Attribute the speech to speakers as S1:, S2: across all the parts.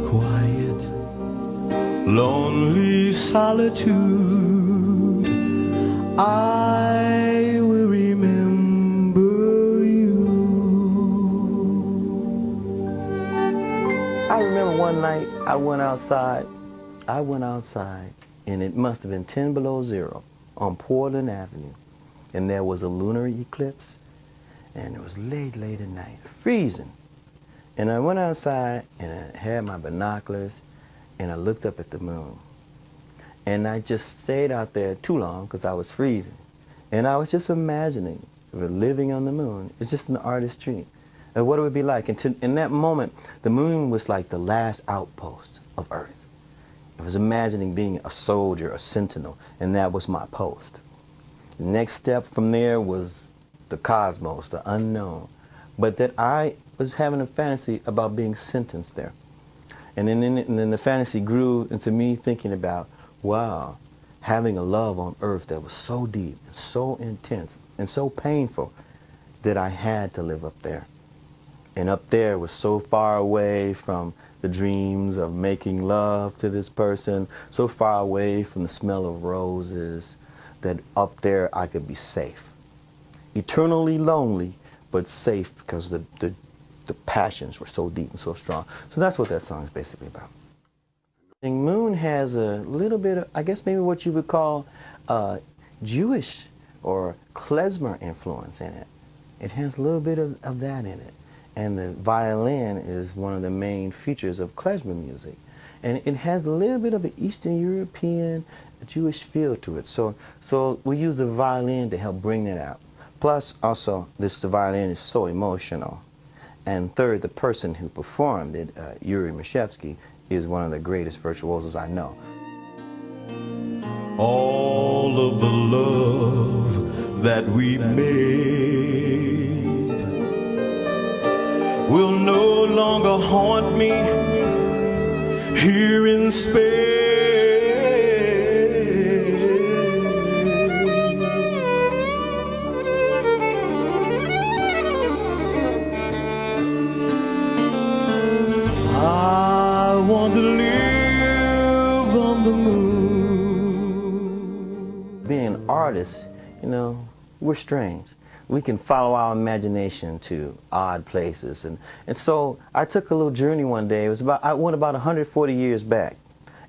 S1: quiet, lonely solitude, I will remember you. I remember one night I went outside, and it must have been 10 below zero on Portland Avenue, and there was a lunar eclipse, and it was late at night, freezing. And I went outside and I had my binoculars and I looked up at the moon. And I just stayed out there too long because I was freezing. And I was just imagining living on the moon. It's just an artist's dream. And what it would be like. And in that moment, the moon was like the last outpost of Earth. I was imagining being a soldier, a sentinel, and that was my post. The next step from there was the cosmos, the unknown. But that I was having a fantasy about being sentenced there. And then the fantasy grew into me thinking about, wow, having a love on earth that was so deep and so intense and so painful that I had to live up there. And up there was so far away from the dreams of making love to this person, so far away from the smell of roses, that up there I could be safe. Eternally lonely, but safe because the passions were so deep and so strong. So that's what that song is basically about. And Moon has a little bit of, I guess maybe what you would call Jewish or klezmer influence in it. It has a little bit of that in it. And the violin is one of the main features of klezmer music. And it has a little bit of an Eastern European Jewish feel to it. So we use the violin to help bring that out. Plus, also, the violin is so emotional. And third, the person who performed it, Yuri Mashevsky, is one of the greatest virtuosos I know.
S2: All of the love that we made will no longer haunt me here in space. I want to live on the moon.
S1: Being an artist, you know, we're strange. We can follow our imagination to odd places. And so I took a little journey one day. It was I went about 140 years back.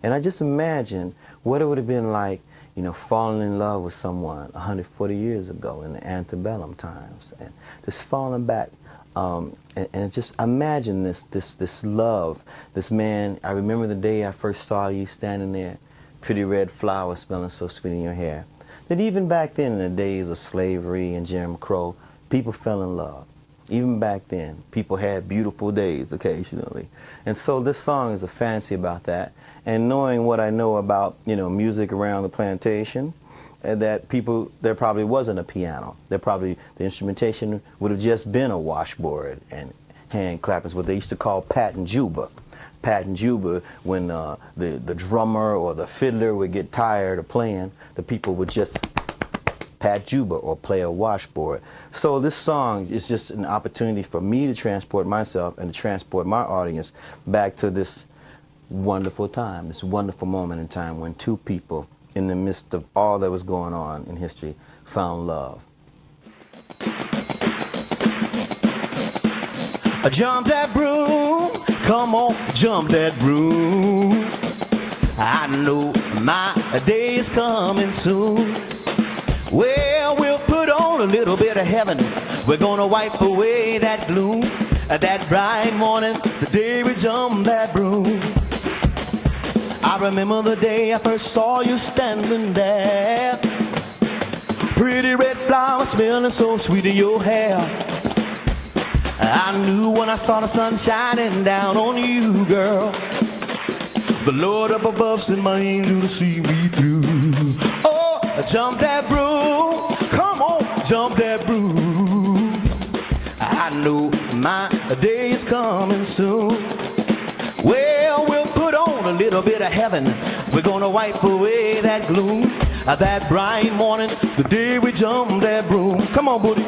S1: And I just imagined what it would have been like, you know, falling in love with someone 140 years ago in the antebellum times. And just falling back. And just imagine this love, this man. I remember the day I first saw you standing there, pretty red flowers smelling so sweet in your hair. That even back then, in the days of slavery and Jim Crow, people fell in love. Even back then, people had beautiful days occasionally. And so this song is a fantasy about that. And knowing what I know about, you know, music around the plantation, that there probably wasn't a piano. The instrumentation would have just been a washboard and hand clappings, what they used to call pat and juba. Pat and juba, when the drummer or the fiddler would get tired of playing, the people would just pat juba or play a washboard. So this song is just an opportunity for me to transport myself and to transport my audience back to this wonderful time, this wonderful moment in time when two people, in the midst of all that was going on in history, found love.
S2: Jump that broom, come on, jump that broom. I know my day is coming soon. Well, we'll put on a little bit of heaven. We're gonna wipe away that gloom, that bright morning, the day we jump that broom. I remember the day I first saw you standing there, pretty red flower smelling so sweet in your hair. I knew when I saw the sun shining down on you, girl, the Lord up above sent my angel to see me through. Oh, jump that broom, come on, jump that broom. I know my day is coming soon. Well, we'll put on a little bit of heaven. We're gonna wipe away that gloom, that bright morning, the day we jump that broom. Come on, buddy.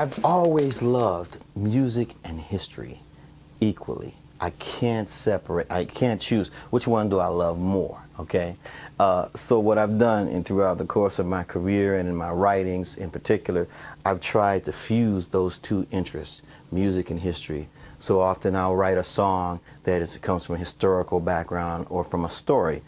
S1: I've always loved music and history equally. I can't separate, I can't choose which one do I love more, okay? So what I've done throughout the course of my career and in my writings in particular, I've tried to fuse those two interests, music and history. So often I'll write a song that comes from a historical background or from a story,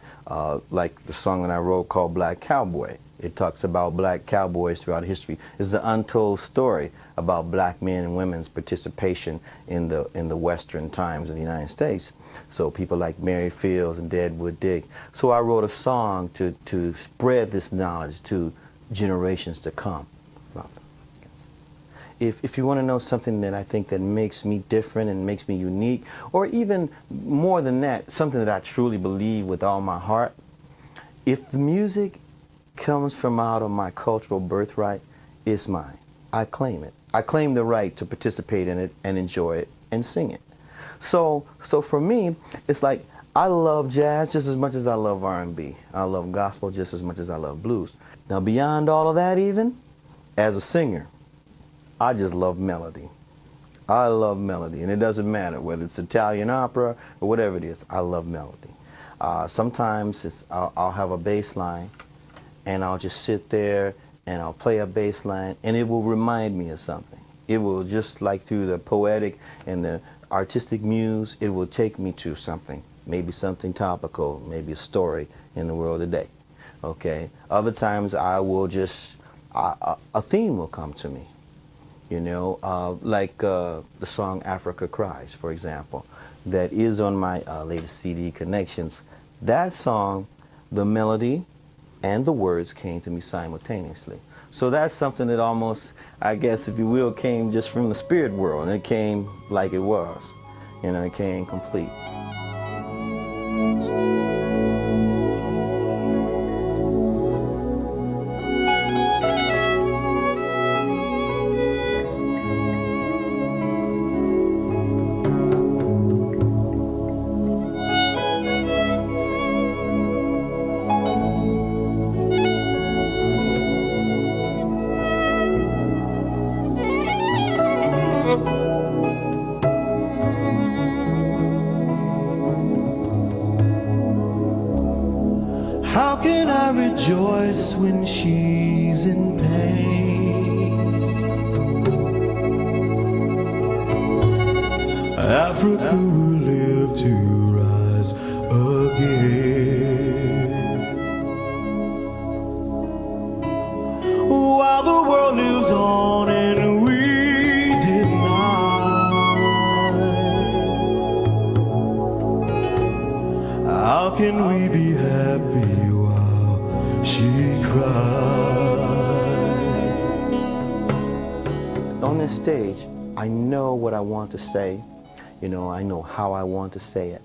S1: like the song that I wrote called Black Cowboy. It talks about black cowboys throughout history. It's an untold story about black men and women's participation in the Western times of the United States. So people like Mary Fields and Deadwood Dick. So I wrote a song to spread this knowledge to generations to come. If you want to know something that I think that makes me different and makes me unique, or even more than that, something that I truly believe with all my heart, if the music comes from out of my cultural birthright, it's mine. I claim it. I claim the right to participate in it and enjoy it and sing it. So for me, it's like I love jazz just as much as I love R&B. I love gospel just as much as I love blues. Now beyond all of that even, as a singer, I just love melody. I love melody, and it doesn't matter whether it's Italian opera or whatever it is. I love melody. Sometimes I'll have a bass line, and I'll just sit there and I'll play a bass line, and it will remind me of something. It will, just like through the poetic and the artistic muse, it will take me to something, maybe something topical, maybe a story in the world today. Okay. Other times I will just a theme will come to me. You know, like the song Africa Cries, for example, that is on my latest CD, Connections. That song, the melody and the words came to me simultaneously. So that's something that almost, I guess, if you will, came just from the spirit world, and it came like it was. You know, it came complete.
S2: How can I rejoice when she's in pain? Africa will live to rise again. While the world lives on and we deny, how can we be happy while she cries?
S1: On this stage, I know what I want to say. You know, I know how I want to say it.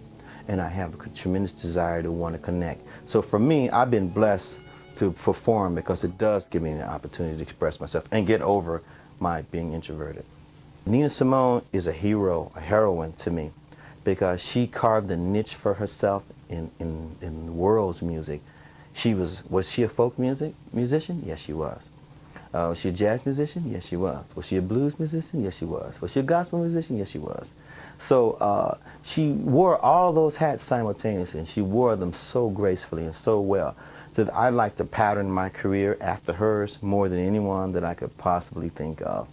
S1: And I have a tremendous desire to want to connect. So for me, I've been blessed to perform because it does give me an opportunity to express myself and get over my being introverted. Nina Simone is a hero, a heroine to me, because she carved a niche for herself in the world's music. Was she a folk musician? Yes, she was. Was she a jazz musician? Yes, she was. Was she a blues musician? Yes, she was. Was she a gospel musician? Yes, she was. So she wore all those hats simultaneously, and she wore them so gracefully and so well that I like to pattern my career after hers more than anyone that I could possibly think of.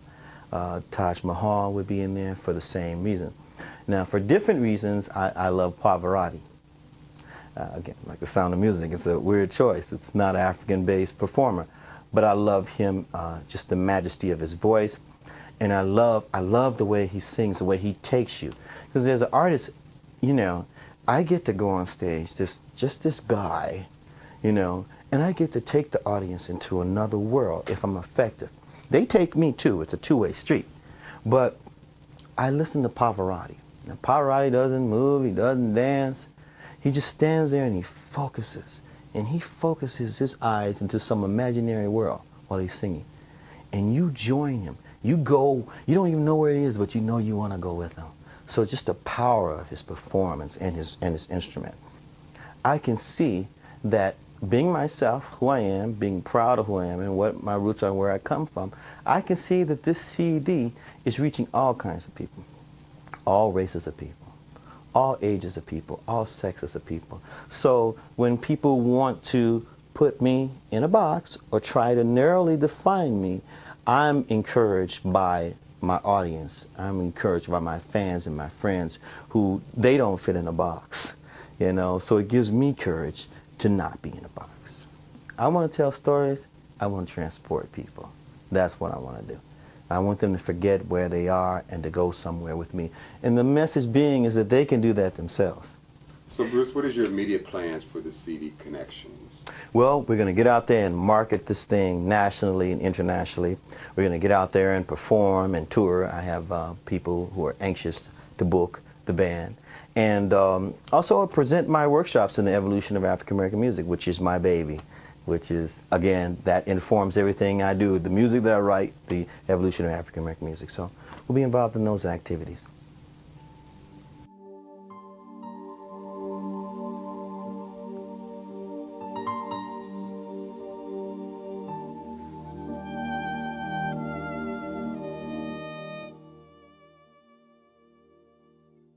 S1: Taj Mahal would be in there for the same reason. Now, for different reasons, I love Pavarotti. Again, like The Sound of Music, it's a weird choice. It's not an African-based performer, but I love him, just the majesty of his voice, and I love the way he sings, the way he takes you. Because as an artist, you know, I get to go on stage, just this guy, you know, and I get to take the audience into another world if I'm effective. They take me too. It's a two-way street. But I listen to Pavarotti. Now, Pavarotti doesn't move, he doesn't dance. He just stands there and he focuses. And he focuses his eyes into some imaginary world while he's singing. And you join him. You go, you don't even know where he is, but you know you want to go with him. So just the power of his performance and his instrument. I can see that being myself, who I am, being proud of who I am and what my roots are, where I come from, I can see that this CD is reaching all kinds of people, all races of people, all ages of people, all sexes of people. So when people want to put me in a box or try to narrowly define me, I'm encouraged by my audience. I'm encouraged by my fans and my friends who they don't fit in a box, you know. So it gives me courage to not be in a box. I want to tell stories. I want to transport people. That's what I want to do. I want them to forget where they are and to go somewhere with me. And the message being is that they can do that themselves.
S3: So Bruce, what is your immediate plans for the CD Connections?
S1: Well, we're going to get out there and market this thing nationally and internationally. We're going to get out there and perform and tour. I have people who are anxious to book the band. And also present my workshops in the evolution of African American music, which is my baby, which is, again, that informs everything I do, the music that I write, the evolution of African American music. So we'll be involved in those activities.